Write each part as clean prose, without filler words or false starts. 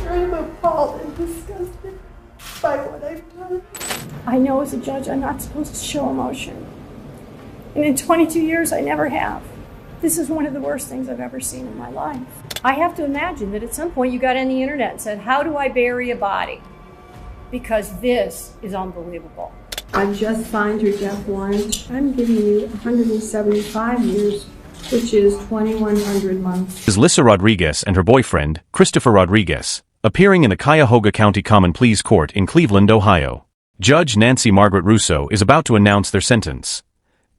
I'm appalled and disgusted by what I've done. I know as a judge I'm not supposed to show emotion. And in 22 years, I never have. This is one of the worst things I've ever seen in my life. I have to imagine that at some point you got on the internet and said, how do I bury a body? Because this is unbelievable. I just signed your death warrant. I'm giving you 175 years, which is 2,100 months. Is Lissa Rodriguez and her boyfriend, Christopher Rodriguez, appearing in the Cuyahoga County Common Pleas Court in Cleveland, Ohio. Judge Nancy Margaret Russo is about to announce their sentence.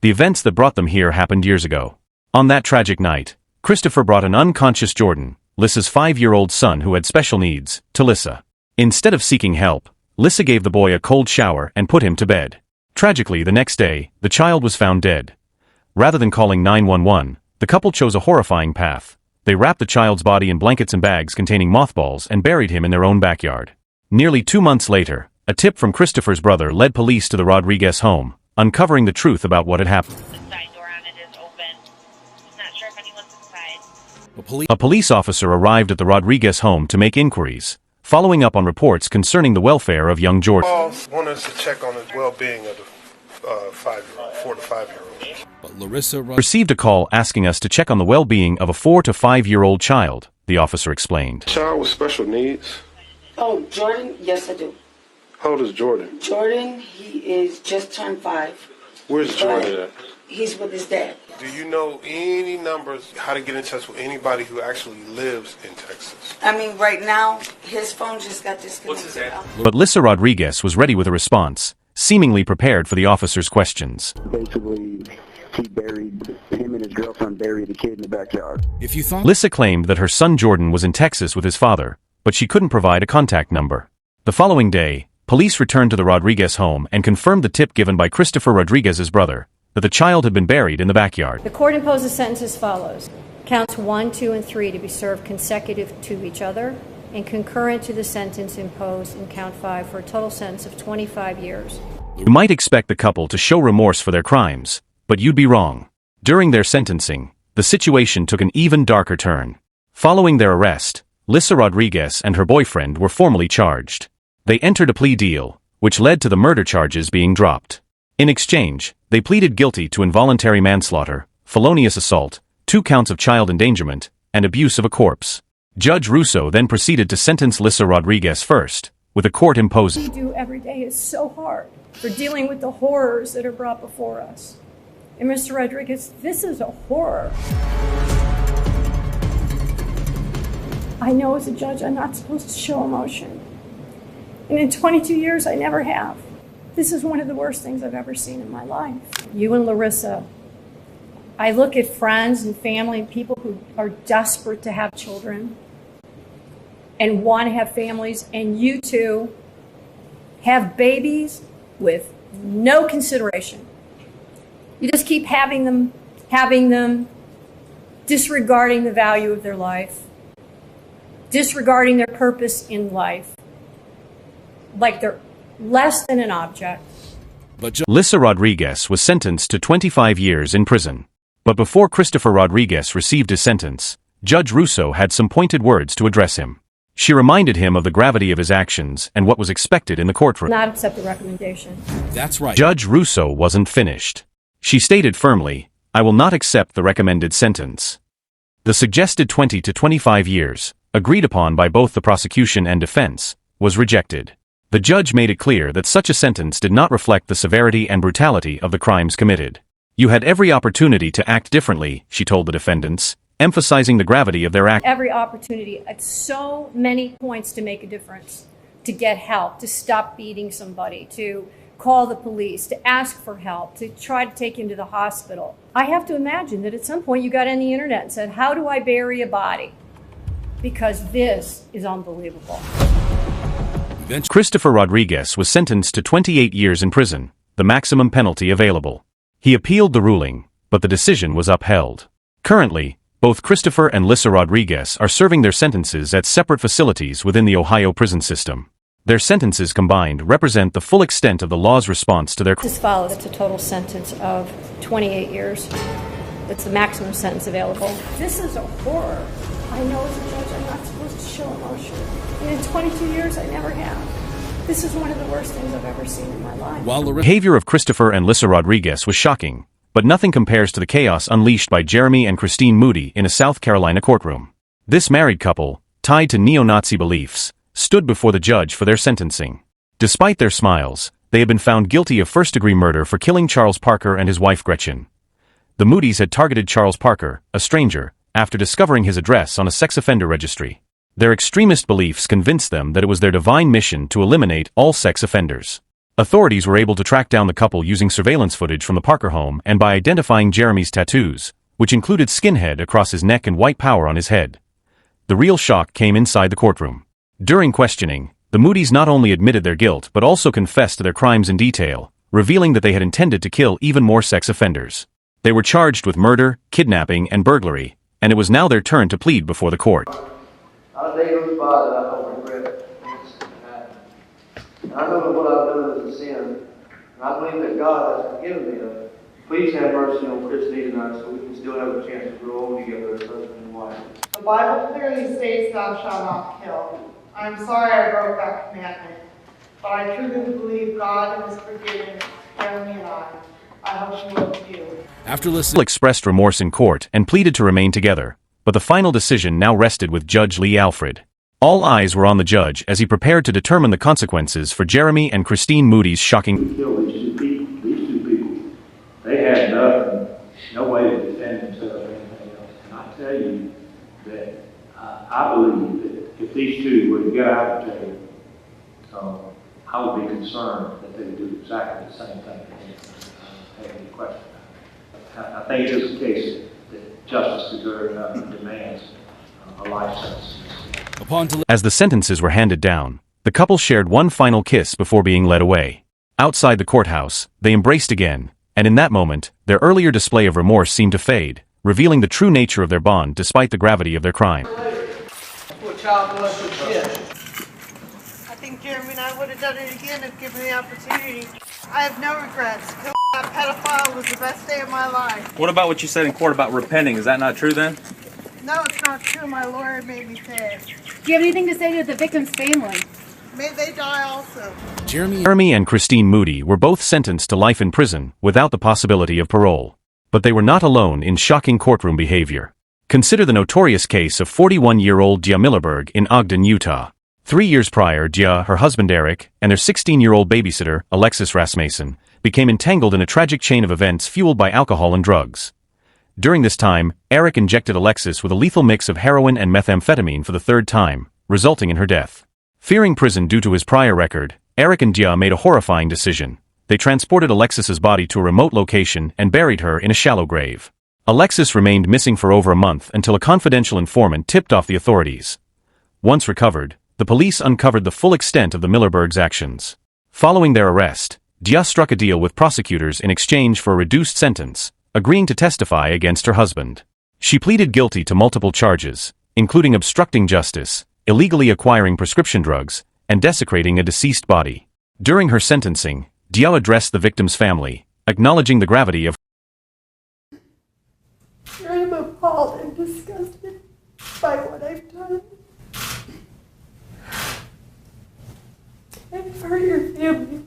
The events that brought them here happened years ago. On that tragic night, Christopher brought an unconscious Jordan, Lissa's 5-year-old son who had special needs, to Lissa. Instead of seeking help, Lissa gave the boy a cold shower and put him to bed. Tragically, the next day, the child was found dead. Rather than calling 911, the couple chose a horrifying path. They wrapped the child's body in blankets and bags containing mothballs and buried him in their own backyard. Nearly 2 months later, a tip from Christopher's brother led police to the Rodriguez home, uncovering the truth about what had happened. The side door on it is open. Not sure if anyone's inside. A police officer arrived at the Rodriguez home to make inquiries, following up on reports concerning the welfare of young Jordan. Want us to check on the well-being of the 4 to 5-year-old. But Larissa received a call asking us to check on the well-being of a 4 to 5-year-old child, the officer explained. Child with special needs? Oh, Jordan? Yes, I do. How old is Jordan? Jordan, he is just turned 5. Where's Jordan at? He's with his dad. Do you know any numbers, how to get in touch with anybody who actually lives in Texas? I mean, right now, his phone just got disconnected. What's his name? But Lissa Rodriguez was ready with a response, seemingly prepared for the officer's questions. Basically, him and his girlfriend buried the kid in the backyard. Lissa claimed that her son Jordan was in Texas with his father, but she couldn't provide a contact number. The following day, police returned to the Rodriguez home and confirmed the tip given by Christopher Rodriguez's brother, that the child had been buried in the backyard. The court imposed a sentence as follows. Counts 1, 2, and 3 to be served consecutive to each other and concurrent to the sentence imposed in count 5 for a total sentence of 25 years. You might expect the couple to show remorse for their crimes, but you'd be wrong. During their sentencing, the situation took an even darker turn. Following their arrest, Lissa Rodriguez and her boyfriend were formally charged. They entered a plea deal, which led to the murder charges being dropped. In exchange, they pleaded guilty to involuntary manslaughter, felonious assault, 2 counts of child endangerment, and abuse of a corpse. Judge Russo then proceeded to sentence Lissa Rodriguez first, with the court imposing. What we do every day is so hard for dealing with the horrors that are brought before us. And Mr. Rodriguez, this is a horror. I know as a judge I'm not supposed to show emotion. And in 22 years, I never have. This is one of the worst things I've ever seen in my life. You and Larissa, I look at friends and family and people who are desperate to have children and want to have families, and you two have babies with no consideration. You just keep having them, disregarding the value of their life, disregarding their purpose in life, like they're less than an object. But Lissa Rodriguez was sentenced to 25 years in prison. But before Christopher Rodriguez received his sentence, Judge Russo had some pointed words to address him. She reminded him of the gravity of his actions and what was expected in the courtroom. Not accept the recommendation. That's right. Judge Russo wasn't finished. She stated firmly, "I will not accept the recommended sentence." The suggested 20 to 25 years, agreed upon by both the prosecution and defense, was rejected. The judge made it clear that such a sentence did not reflect the severity and brutality of the crimes committed. "You had every opportunity to act differently," she told the defendants, emphasizing the gravity of their act. Every opportunity at so many points to make a difference, to get help, to stop beating somebody, to call the police, to ask for help, to try to take him to the hospital. I have to imagine that at some point you got on the internet and said, how do I bury a body? Because this is unbelievable. Christopher Rodriguez was sentenced to 28 years in prison, the maximum penalty available. He appealed the ruling, but the decision was upheld. Currently, both Christopher and Lissa Rodriguez are serving their sentences at separate facilities within the Ohio prison system. Their sentences combined represent the full extent of the law's response to their As follows, it's a total sentence of 28 years. It's the maximum sentence available. This is a horror. I know as a judge I'm not supposed to show emotion. And in 22 years, I never have. This is one of the worst things I've ever seen in my life. The behavior of Christopher and Lissa Rodriguez was shocking, but nothing compares to the chaos unleashed by Jeremy and Christine Moody in a South Carolina courtroom. This married couple, tied to neo-Nazi beliefs, stood before the judge for their sentencing. Despite their smiles, they had been found guilty of first-degree murder for killing Charles Parker and his wife Gretchen. The Moodys had targeted Charles Parker, a stranger, after discovering his address on a sex offender registry. Their extremist beliefs convinced them that it was their divine mission to eliminate all sex offenders. Authorities were able to track down the couple using surveillance footage from the Parker home and by identifying Jeremy's tattoos, which included skinhead across his neck and white power on his head. The real shock came inside the courtroom. During questioning, the Moodys not only admitted their guilt but also confessed to their crimes in detail, revealing that they had intended to kill even more sex offenders. They were charged with murder, kidnapping, and burglary, and it was now their turn to plead before the court. Not a day goes by that I don't regret things that happened. And I know that what I've done is a sin, and I believe that God has forgiven me of it. Please have mercy on Christine and I so we can still have a chance to grow old together as husband and wife. The Bible clearly states, "Thou shalt not kill." I'm sorry I broke that commandment, but I truly believe God has forgiven Jeremy and I hope she will too. After listening, expressed remorse in court and pleaded to remain together, but the final decision now rested with Judge Lee Alfred. All eyes were on the judge as he prepared to determine the consequences for Jeremy and Christine Moody's shocking. Kill these two people. They had nothing, no way to defend themselves or anything else. And I tell you that I believe that if these two were to get out of jail, I would be concerned that they would do exactly the same thing. I have any question. I think it is a case that justice demands a life sentence. As the sentences were handed down, the couple shared one final kiss before being led away. Outside the courthouse, they embraced again, and in that moment, their earlier display of remorse seemed to fade, revealing the true nature of their bond despite the gravity of their crime. I think Jeremy and I would have done it again if given the opportunity. I have no regrets. Killing that pedophile was the best day of my life. What about what you said in court about repenting? Is that not true then? No, it's not true. My lawyer made me say it. Do you have anything to say to the victim's family? May they die also. Jeremy and Christine Moody were both sentenced to life in prison without the possibility of parole. But they were not alone in shocking courtroom behavior. Consider the notorious case of 41-year-old Gia Millerberg in Ogden, Utah. 3 years prior, Gia, her husband Eric, and their 16-year-old babysitter, Alexis Rasmussen, became entangled in a tragic chain of events fueled by alcohol and drugs. During this time, Eric injected Alexis with a lethal mix of heroin and methamphetamine for the third time, resulting in her death. Fearing prison due to his prior record, Eric and Gia made a horrifying decision. They transported Alexis's body to a remote location and buried her in a shallow grave. Alexis remained missing for over a month until a confidential informant tipped off the authorities. Once recovered, the police uncovered the full extent of the Millerbergs' actions. Following their arrest, Gia struck a deal with prosecutors in exchange for a reduced sentence, agreeing to testify against her husband. She pleaded guilty to multiple charges, including obstructing justice, illegally acquiring prescription drugs, and desecrating a deceased body. During her sentencing, Gia addressed the victim's family, acknowledging the gravity of. I'm appalled and disgusted by what I've done. I've hurt your family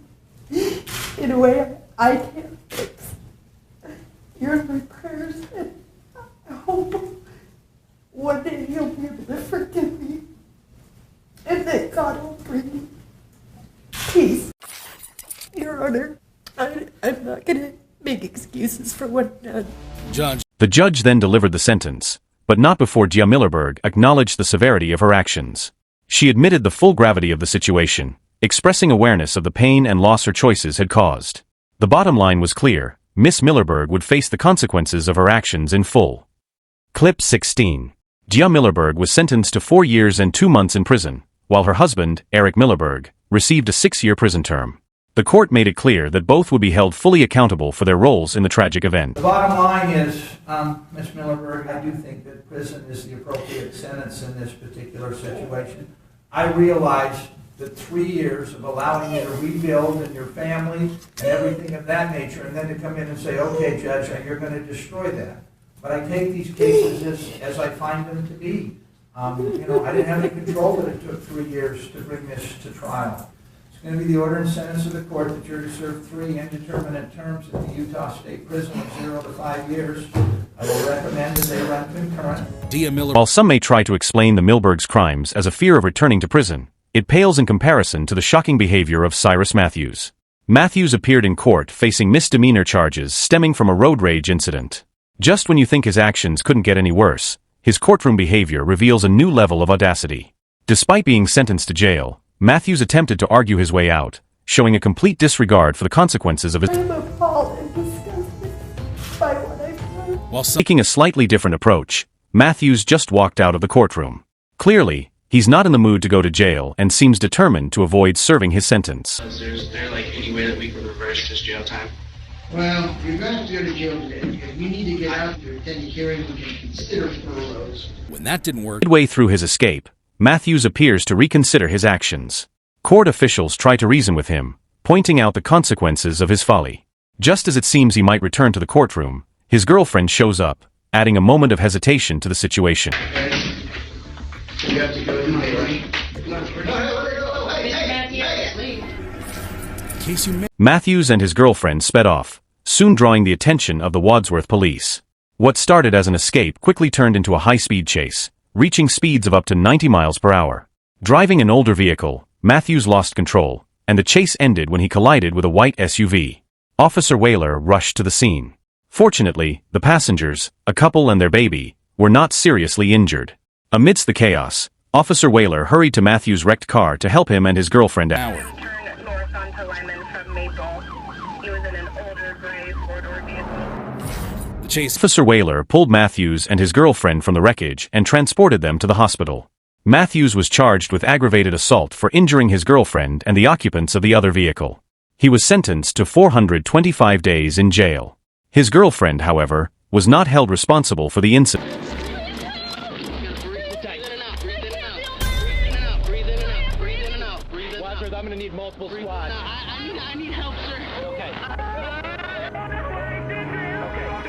in a way I can't fix. You're in my prayers, and I hope one day you'll be able to forgive me, and that God will bring me peace. Your Honor, I'm not going to make excuses for what I've done. The judge then delivered the sentence, but not before Gia Millerberg acknowledged the severity of her actions. She admitted the full gravity of the situation, expressing awareness of the pain and loss her choices had caused. The bottom line was clear: Miss Millerberg would face the consequences of her actions in full. Clip 16. Gia Millerberg was sentenced to 4 years and 2 months in prison, while her husband, Eric Millerberg, received a 6-year prison term. The court made it clear that both would be held fully accountable for their roles in the tragic event. The bottom line is, Ms. Millerberg, I do think that prison is the appropriate sentence in this particular situation. I realize that 3 years of allowing you to rebuild and your family and everything of that nature, and then to come in and say, okay, Judge, you're going to destroy that. But I take these cases as I find them to be. I didn't have any control that it took 3 years to bring this to trial. It's going to be the order and sentence of the court that you're to serve 3 indeterminate terms at the Utah State Prison of 0 to 5 years. I will recommend that they run concurrent. While some may try to explain the Milberg's crimes as a fear of returning to prison, it pales in comparison to the shocking behavior of Cyrus Matthews. Matthews appeared in court facing misdemeanor charges stemming from a road rage incident. Just when you think his actions couldn't get any worse, his courtroom behavior reveals a new level of audacity. Despite being sentenced to jail, Matthews attempted to argue his way out, showing a complete disregard for the consequences of his... I'm appalled and disgusted by what I've done. While taking a slightly different approach, Matthews just walked out of the courtroom. Clearly, he's not in the mood to go to jail and seems determined to avoid serving his sentence. Is there any way that we can reverse this jail time? Well, you're going to go to jail today. If you need to get out to attend a hearing, we can consider furloughs. When that didn't work, midway through his escape, Matthews appears to reconsider his actions. Court officials try to reason with him, pointing out the consequences of his folly. Just as it seems he might return to the courtroom, his girlfriend shows up, adding a moment of hesitation to the situation. You have to go today, right? Matthews and his girlfriend sped off, soon drawing the attention of the Wadsworth police. What started as an escape quickly turned into a high-speed chase, reaching speeds of up to 90 miles per hour. Driving an older vehicle, Matthews lost control, and the chase ended when he collided with a white SUV. Officer Whaler rushed to the scene. Fortunately, the passengers, a couple and their baby, were not seriously injured. Amidst the chaos, Officer Whaler hurried to Matthews' wrecked car to help him and his girlfriend out. Officer Whaler pulled Matthews and his girlfriend from the wreckage and transported them to the hospital. Matthews was charged with aggravated assault for injuring his girlfriend and the occupants of the other vehicle. He was sentenced to 425 days in jail. His girlfriend, however, was not held responsible for the incident. I'm gonna need multiple squads. I need help, sir.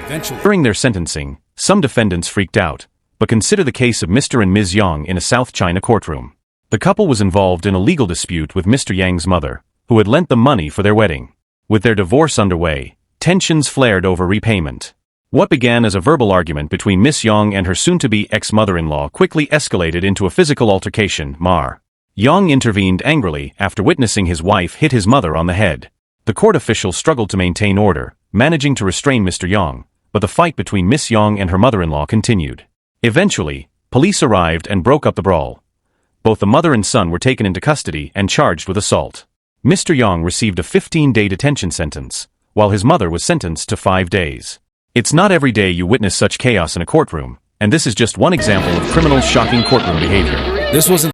Eventually, during their sentencing, some defendants freaked out, but consider the case of Mr. and Ms. Yang in a South China courtroom. The couple was involved in a legal dispute with Mr. Yang's mother, who had lent them money for their wedding. With their divorce underway, tensions flared over repayment. What began as a verbal argument between Miss Yang and her soon-to-be ex-mother-in-law quickly escalated into a physical altercation. Yang intervened angrily after witnessing his wife hit his mother on the head. The court official struggled to maintain order, managing to restrain Mr. Yang, but the fight between Miss Yang and her mother-in-law continued. Eventually, police arrived and broke up the brawl. Both the mother and son were taken into custody and charged with assault. Mr. Yang received a 15-day detention sentence, while his mother was sentenced to 5 days. It's not every day you witness such chaos in a courtroom, and this is just one example of criminals' shocking courtroom behavior. This wasn't